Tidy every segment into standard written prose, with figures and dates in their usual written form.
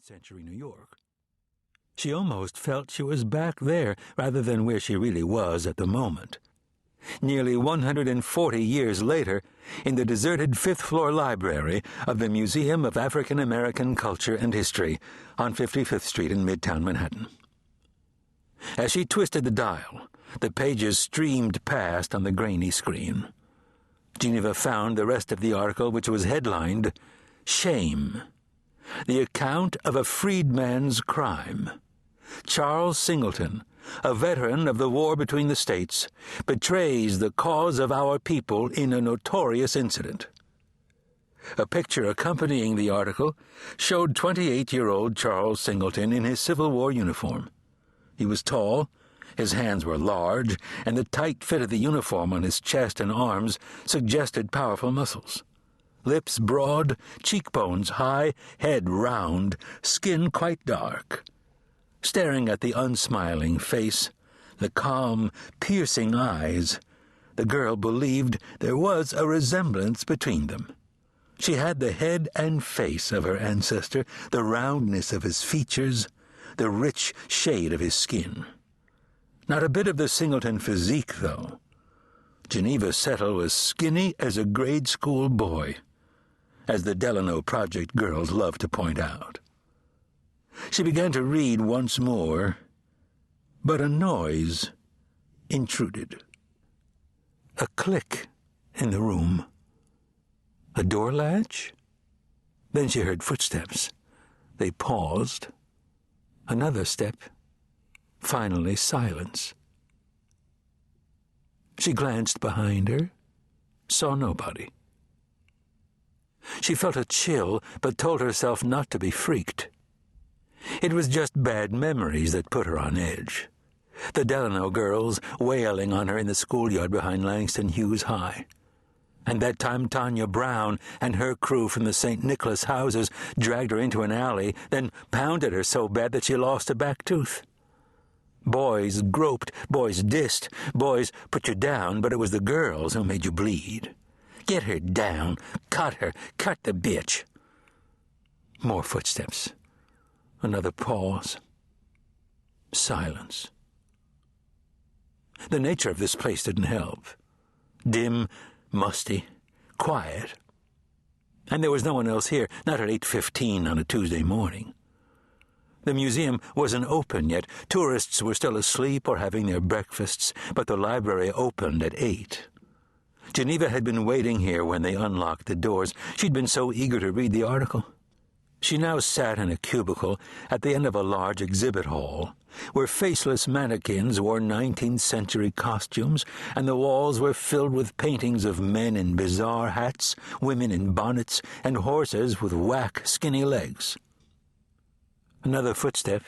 19th century New York. She almost felt she was back there rather than where she really was at the moment. Nearly 140 years later, in the deserted fifth-floor library of the Museum of African American Culture and History on 55th Street in Midtown Manhattan. As she twisted the dial, the pages streamed past on the grainy screen. Geneva found the rest of the article, which was headlined, "Shame. The account of a freedman's crime. Charles Singleton, a veteran of the war between the states, betrays the cause of our people in a notorious incident." A picture accompanying the article showed 28-year-old Charles Singleton in his Civil War uniform. He was tall, his hands were large, and the tight fit of the uniform on his chest and arms suggested powerful muscles. Lips broad, cheekbones high, head round, skin quite dark. Staring at the unsmiling face, the calm, piercing eyes, the girl believed there was a resemblance between them. She had the head and face of her ancestor, the roundness of his features, the rich shade of his skin. Not a bit of the Singleton physique, though. Geneva Settle was skinny as a grade school boy, as the Delano Project girls loved to point out. She began to read once more, but a noise intruded. A click in the room. A door latch? Then she heard footsteps. They paused. Another step. Finally, silence. She glanced behind her, saw nobody. She felt a chill, but told herself not to be freaked. It was just bad memories that put her on edge. The Delano girls wailing on her in the schoolyard behind Langston Hughes High. And that time Tanya Brown and her crew from the St. Nicholas houses dragged her into an alley, then pounded her so bad that she lost a back tooth. Boys groped, boys dissed, boys put you down, but it was the girls who made you bleed. Get her down, cut her, cut the bitch. More footsteps. Another pause. Silence. The nature of this place didn't help. Dim, musty, quiet. And there was no one else here, not at 8:15 on a Tuesday morning. The museum wasn't open yet. Tourists were still asleep or having their breakfasts, but the library opened at 8. Geneva had been waiting here when they unlocked the doors. She'd been so eager to read the article. She now sat in a cubicle at the end of a large exhibit hall, where faceless mannequins wore 19th century costumes, and the walls were filled with paintings of men in bizarre hats, women in bonnets, and horses with whack, skinny legs. Another footstep,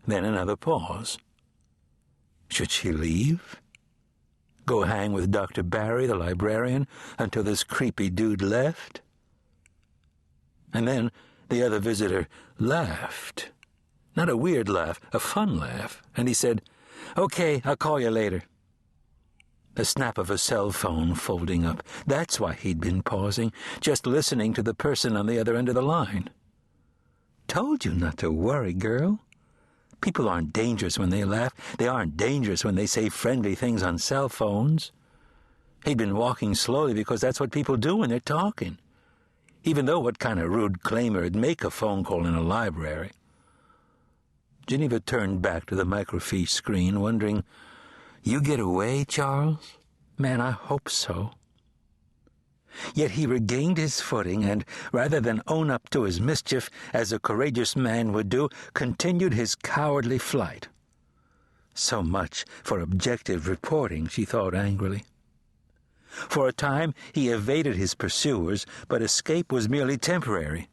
then another pause. Should she leave? Go hang with Dr. Barry, the librarian, until this creepy dude left? And then the other visitor laughed. Not a weird laugh, a fun laugh. And he said, "Okay, I'll call you later." The snap of a cell phone folding up. That's why he'd been pausing, just listening to the person on the other end of the line. Told you not to worry, girl. People aren't dangerous when they laugh. They aren't dangerous when they say friendly things on cell phones. He'd been walking slowly because that's what people do when they're talking. Even though what kind of rude claimer'd make a phone call in a library? Geneva turned back to the microfiche screen, wondering, "You get away, Charles? Man, I hope so." Yet he regained his footing and, rather than own up to his mischief, as a courageous man would do, continued his cowardly flight. So much for objective reporting, she thought angrily. For a time he evaded his pursuers, but escape was merely temporary.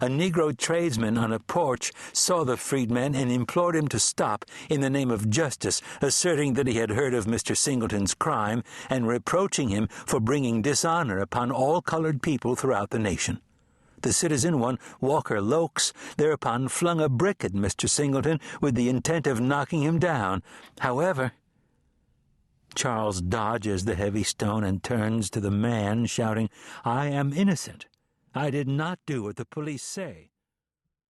A Negro tradesman on a porch saw the freedman and implored him to stop in the name of justice, asserting that he had heard of Mr. Singleton's crime and reproaching him for bringing dishonor upon all colored people throughout the nation. The citizen, one Walker Lokes, thereupon flung a brick at Mr. Singleton with the intent of knocking him down. However, Charles dodges the heavy stone and turns to the man, shouting, "I am innocent. I did not do what the police say."